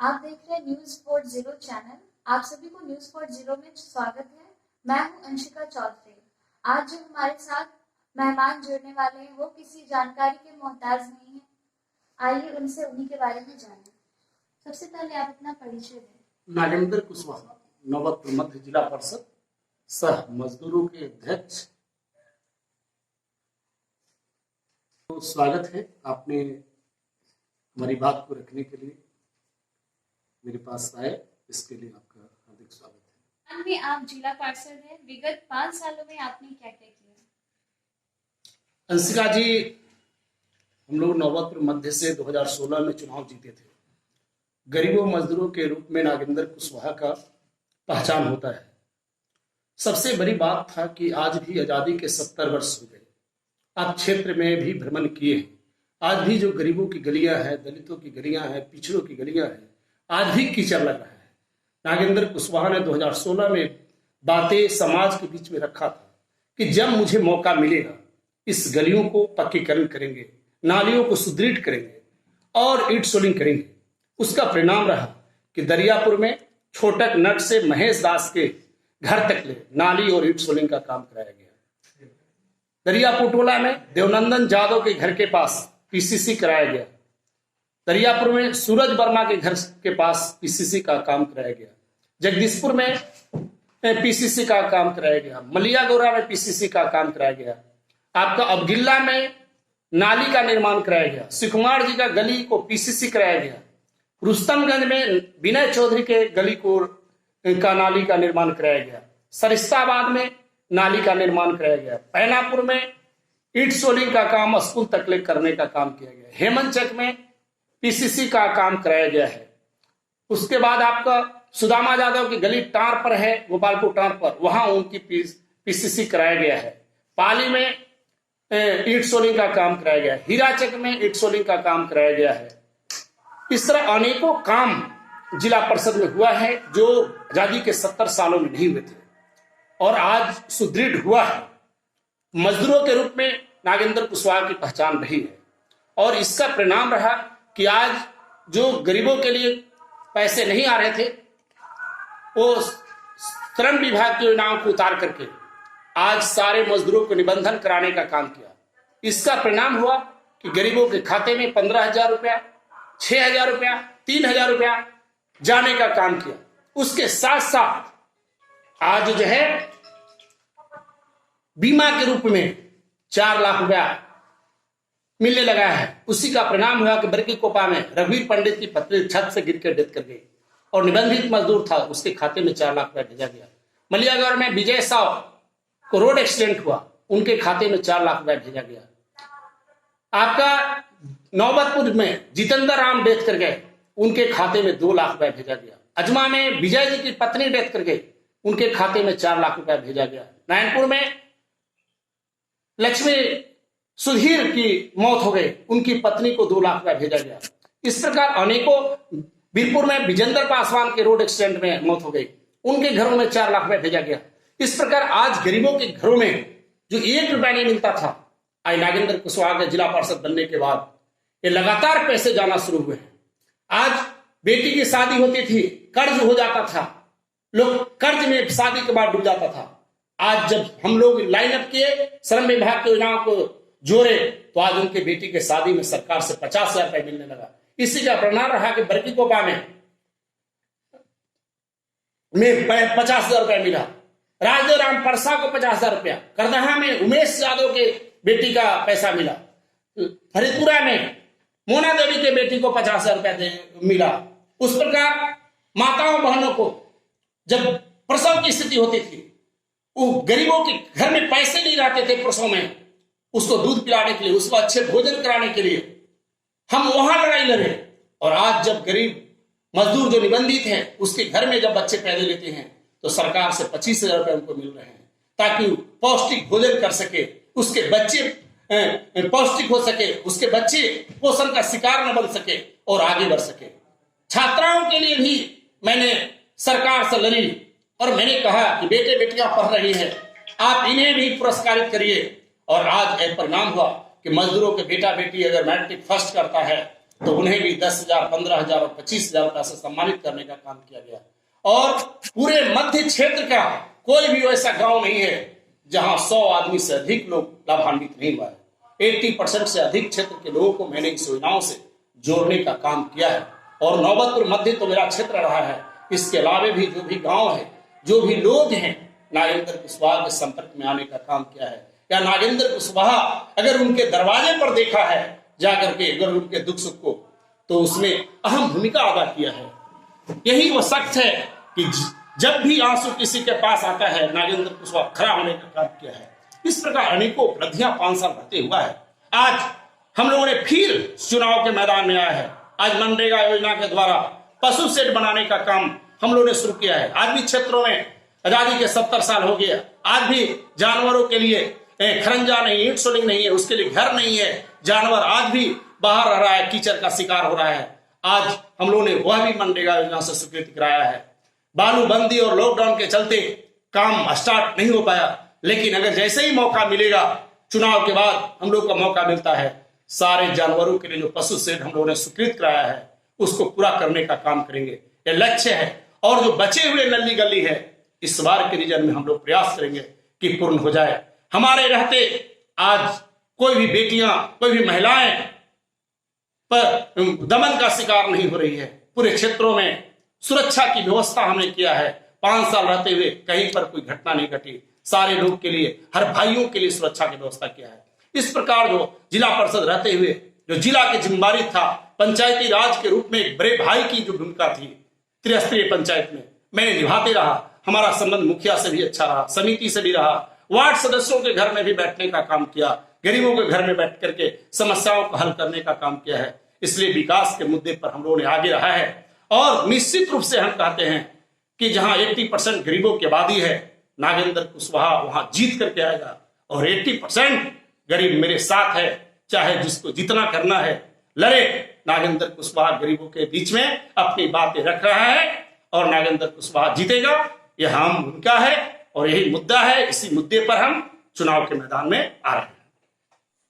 आप देख रहे हैं न्यूज स्पोर्ट जीरो चैनल। आप सभी को न्यूज स्पोर्ट जीरो में स्वागत है। मैं हूं अंशिका चौधरी। आज जो हमारे साथ मेहमान जुड़ने वाले हैं वो किसी जानकारी के मोहताज नहीं है। आइए उनसे उन्हीं के बारे में जानें। सबसे पहले आप अपना परिचय दें। नागेंद्र कुशवाहा, नौबतपुर मध्य जिला परिषद सह मजदूरों के अध्यक्ष। तो स्वागत है, आपने हमारी बात को रखने के लिए मेरे पास आए, इसके लिए आपका हार्दिक स्वागत है। में आप जिला पार्षद हैं। विगत 5 सालों में आपने क्या क्या किया? अंशिका जी, हम लोग नौबतपुर मध्य से 2016 में चुनाव जीते थे। गरीबों मजदूरों के रूप में नागेंद्र कुशवाहा का पहचान होता है। सबसे बड़ी बात था कि आज भी आजादी के 70 वर्ष हो गए। आप क्षेत्र में भी भ्रमण किए हैं। आज भी जो गरीबों की गलियां हैं, दलितों की गलियां हैं, पिछड़ों की गलियां हैं, आज भी कीचड़ लग रहा है। नागेंद्र कुशवाहा ने 2016 में बातें समाज के बीच में रखा था कि जब मुझे मौका मिलेगा इस गलियों को पक्कीकरण करेंगे, नालियों को सुदृढ़ करेंगे और ईंट सोलिंग करेंगे। उसका परिणाम रहा कि दरियापुर में छोटक नट से महेश दास के घर तक ले नाली और ईंट सोलिंग का काम कराया गया। दरियापुर टोला में देवनंदन जादव के घर के पास पीसीसी कराया गया। दरियापुर में सूरज वर्मा के घर के पास पीसीसी का काम कराया गया। जगदीशपुर में पीसीसी का काम कराया गया। मलिया गौरा में पीसीसी का काम कराया गया। आपका अबगिल्ला में नाली का निर्माण कराया गया। सुकुमार जी का गली को पीसीसी कराया गया। रुस्तमगंज में विनय चौधरी के गली को का नाली का निर्माण कराया गया। सरिस्ताबाद में नाली का निर्माण कराया गया। पैनापुर में ईंट सोलिंग का काम स्कूल तकले करने का काम किया गया। हेमंतचक में पीसीसी का काम कराया गया है। उसके बाद आपका सुदामा यादव की गली टार पर है, गोपालपुर टार पर, वहां उनकी पीसीसी कराया गया है। पाली में ईंट सोलिंग का काम कराया गया है। हीराचक में ईंट सोलिंग का काम कराया गया है। इस तरह अनेकों काम जिला परिषद में हुआ है जो आजादी के 70 सालों में नहीं हुए थे और आज सुदृढ़ हुआ है। मजदूरों के रूप में नागेंद्र कुशवाहा की पहचान रही है और इसका परिणाम रहा कि आज जो गरीबों के लिए पैसे नहीं आ रहे थे वो श्रम विभाग की योजनाओं को उतार करके आज सारे मजदूरों को निबंधन कराने का काम किया। इसका परिणाम हुआ कि गरीबों के खाते में 15,000 रुपया, 6,000 रुपया, 3,000 रुपया जाने का काम किया। उसके साथ साथ आज जो है बीमा के रूप में 4 लाख रुपया मिलने लगा है। उसी का परिणाम हुआ कि बरकी कोपा में रघुवीर पंडित की पत्नी छत से गिर कर डेथ कर गई और निबंधित मजदूर था, उसके खाते में 4 लाख रुपया भेजा गया। मलियागढ़ में विजय साव को रोड एक्सीडेंट हुआ, उनके खाते में 4 लाख रुपया भेजा गया। आपका नौबतपुर में जितेंद्र राम डेथ कर गए, उनके खाते में 2 लाख रुपया भेजा गया। अजमा में विजय जी की पत्नी डेथ कर गई, उनके खाते में 4 लाख रुपया भेजा गया। नारायणपुर में लक्ष्मी सुधीर की मौत हो गई, उनकी पत्नी को 2 लाख रुपया भेजा गया। इस प्रकार अनेकों, बीरपुर में विजेंद्र पासवान के रोड एक्सीडेंट में मौत हो गई, उनके घरों में 4 लाख रुपया भेजा गया। इस प्रकार आज गरीबों के घरों में जो 1 रुपया नहीं मिलता था, आज नागेंद्र कुशवाहा के जिला पार्षद बनने के बाद ये लगातार पैसे जाना शुरू हुए हैं। आज बेटी की शादी होती थी, कर्ज हो जाता था, लोग कर्ज में शादी के बाद डूब जाता था। आज जब हम लोग लाइन अप किए, श्रम विभाग की योजनाओं को जोड़े, तो आज उनके बेटी के शादी में सरकार से 50,000 रुपए मिलने लगा। इसी का परिणाम रहा कि बरकी कोपा में 50,000 रुपए मिला। राजदेव राम परसा को 50,000 रुपया, करदहा में उमेश यादव के बेटी का पैसा मिला, फरीदपुरा में मोना देवी के बेटी को 50,000 रुपया मिला। उस प्रकार माताओं बहनों को जब प्रसव की स्थिति होती थी, वो गरीबों के घर में पैसे नहीं रहते थे प्रसव में, उसको दूध पिलाने के लिए, उसको अच्छे भोजन कराने के लिए हम वहां लड़ाई लड़े। और आज जब गरीब मजदूर जो निबंधित हैं उसके घर में जब बच्चे पैदा लेते हैं तो सरकार से 25,000 रुपए उनको मिल रहे हैं ताकि पौष्टिक भोजन कर सके, उसके बच्चे पौष्टिक हो सके, उसके बच्चे पोषण का शिकार न बन सके और आगे बढ़ सके। छात्राओं के लिए भी मैंने सरकार से लड़ी और मैंने कहा कि बेटे बेटियां पढ़ रही हैं, आप इन्हें भी पुरस्कारित करिए। और आज एक परिणाम हुआ कि मजदूरों के बेटा बेटी अगर मैट्रिक फर्स्ट करता है तो उन्हें भी 10,000, 15,000 और 25,000 रुपया से सम्मानित करने का काम किया गया। और पूरे मध्य क्षेत्र का कोई भी ऐसा गांव नहीं है जहां 100 आदमी से अधिक लोग लाभान्वित नहीं हुआ है। 80% से अधिक क्षेत्र के लोगों को मैंने इस योजनाओं से जोड़ने का काम किया है। और नौबतपुर मध्य तो मेरा क्षेत्र रहा है। इसके अलावा भी जो भी गांव है, जो भी लोग हैं, नागेंद्र कुशवाहा के संपर्क में आने का काम किया है। या नागेंद्र कुशवाहा अगर उनके दरवाजे पर देखा है जाकर के, अगर उनके दुख सुख को, तो उसमें अहम भूमिका अदा किया है। यही वो सख्त है कि जब भी आंसू किसी के पास आता है, नागेंद्र कुशवाहा खड़ा होने का काम किया है। इस प्रकार अनेकों उपलब्धियां 5 साल रहते हुआ है। आज हम लोगों ने फिर चुनाव के मैदान में आया है। आज मनरेगा योजना के द्वारा पशु शेड बनाने का काम हम लोगों ने शुरू किया है। आज भी क्षेत्रों में आजादी के 70 साल हो गया, आज भी जानवरों के लिए खरंजा नहीं, ईंट सोलिंग नहीं है, उसके लिए घर नहीं है। जानवर आज भी बाहर रह रहा है, कीचड़ का शिकार हो रहा है। आज हम लोगों ने वह भी मनरेगा योजना से स्वीकृत कराया है। बालूबंदी और लॉकडाउन के चलते काम स्टार्ट नहीं हो पाया, लेकिन अगर जैसे ही मौका मिलेगा, चुनाव के बाद हम लोग को मौका मिलता है, सारे जानवरों के लिए जो पशु शेड हम लोगों ने स्वीकृत कराया है उसको पूरा करने का काम करेंगे। यह लक्ष्य है। और जो बचे हुए नली गली है, इस बार के रीजन में हम लोग प्रयास करेंगे कि पूर्ण हो जाए। हमारे रहते आज कोई भी बेटियां, कोई भी महिलाएं पर दमन का शिकार नहीं हो रही है। पूरे क्षेत्रों में सुरक्षा की व्यवस्था हमने किया है। 5 साल रहते हुए कहीं पर कोई घटना नहीं घटी। सारे लोग के लिए, हर भाइयों के लिए सुरक्षा की व्यवस्था किया है। इस प्रकार जो जिला परिषद रहते हुए जो जिला की जिम्मेदारी था, पंचायती राज के रूप में एक बड़े भाई की जो भूमिका थी त्रिस्तरीय पंचायत में, मैंने निभाते रहा। हमारा संबंध मुखिया से भी अच्छा रहा, समिति से भी रहा, वार्ड सदस्यों के घर में भी बैठने का काम किया, गरीबों के घर में बैठ करके समस्याओं को हल करने का काम किया है। इसलिए विकास के मुद्दे पर हम लोगों ने आगे रहा है। और निश्चित रूप से हम कहते हैं कि जहां 80% गरीबों की आबादी है, नागेंद्र कुशवाहा वहां जीत करके आएगा। और 80% गरीब मेरे साथ है, चाहे जिसको जितना करना है लड़े। नागेंद्र कुशवाहा गरीबों के बीच में अपनी बातें रख रहा है और नागेंद्र कुशवाहा जीतेगा। यह हम भूमिका है और यही मुद्दा है। इसी मुद्दे पर हम चुनाव के मैदान में आ रहे हैं।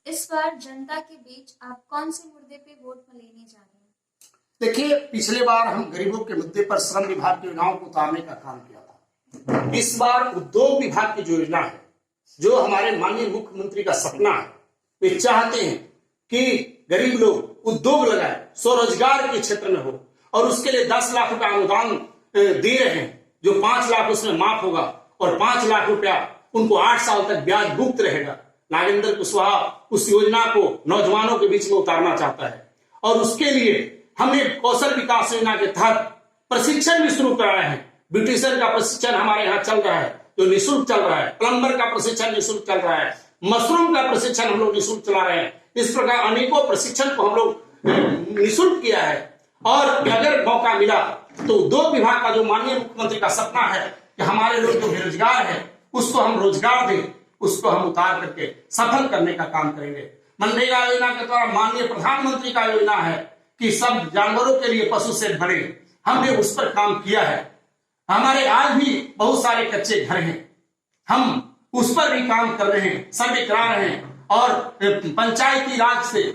इस बार जनता के बीच आप कौन से मुद्दे पे वोट लेने जा रहे हैं? देखिए, पिछले बार हम गरीबों के मुद्दे पर श्रम विभाग की योजनाओं को उतारने का काम किया था। इस बार उद्योग विभाग की जो योजना है, जो हमारे माननीय मुख्यमंत्री का सपना है, वे चाहते हैं कि गरीब लोग उद्योग लगाए, स्वरोजगार के क्षेत्र में हो। और उसके लिए 10 लाख रुपया अनुदान दे रहे हैं, जो 5 लाख उसमें माफ होगा और 5 लाख रुपया उनको 8 साल तक ब्याज मुक्त रहेगा। नागेंद्र कुशवाहा उस योजना को नौजवानों के बीच में उतारना चाहता है। और उसके लिए हमने कौशल विकास योजना के तहत प्रशिक्षण भी शुरू कराया है। ब्यूटिशियन का प्रशिक्षण हमारे यहाँ चल रहा है, जो निःशुल्क चल रहा है। प्लम्बर का प्रशिक्षण निःशुल्क चल रहा है। मशरूम का प्रशिक्षण हम लोग निःशुल्क चला रहे हैं। इस प्रकार अनेकों प्रशिक्षण को हम लोग निःशुल्क किया है। और अगर मौका मिला तो उद्योग विभाग का जो माननीय मुख्यमंत्री का सपना है कि हमारे लोग जो बेरोजगार है उसको हम रोजगार दें, उसको हम उतार करके सफल करने का काम करेंगे। मनरेगा योजना के द्वारा माननीय प्रधानमंत्री का योजना है कि सब जानवरों के लिए पशु शेड बने। हमने उस पर काम किया है। हमारे आज भी बहुत सारे कच्चे घर हैं, हम उस पर भी काम कर रहे हैं, सर्वे करा रहे हैं। और पंचायती राज से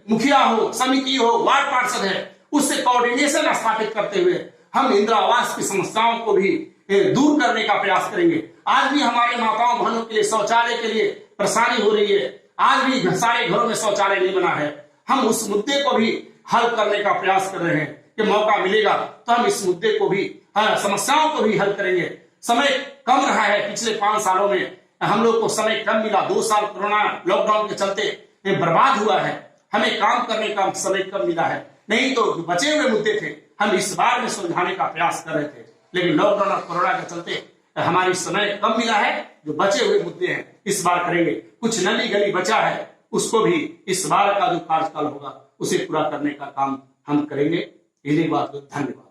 मुखिया हो, समिति हो, वार्ड पार्षद है, उससे कोऑर्डिनेशन स्थापित करते हुए हम इंदिरा आवास की समस्याओं को भी दूर करने का प्रयास करेंगे। आज भी हमारे माताओं बहनों के लिए शौचालय के लिए परेशानी हो रही है। आज भी सारे घरों में शौचालय नहीं बना है। हम उस मुद्दे को भी हल करने का प्रयास कर रहे हैं कि मौका मिलेगा तो हम इस मुद्दे को भी, समस्याओं को भी हल करेंगे। समय कम रहा है, पिछले 5 सालों में हम लोग को समय कम मिला। 2 साल कोरोना लॉकडाउन के चलते बर्बाद हुआ है। हमें काम करने का समय कम मिला है, नहीं तो बचे हुए मुद्दे थे हम इस बार में सुलझाने का प्रयास कर रहे थे। लेकिन लॉकडाउन और कोरोना के चलते हमारी समय कम मिला है। जो बचे हुए मुद्दे हैं इस बार करेंगे। कुछ नली गली बचा है, उसको भी इस बार का जो कार्यकाल होगा उसे पूरा करने का काम हम करेंगे। इन्हीं बात को धन्यवाद।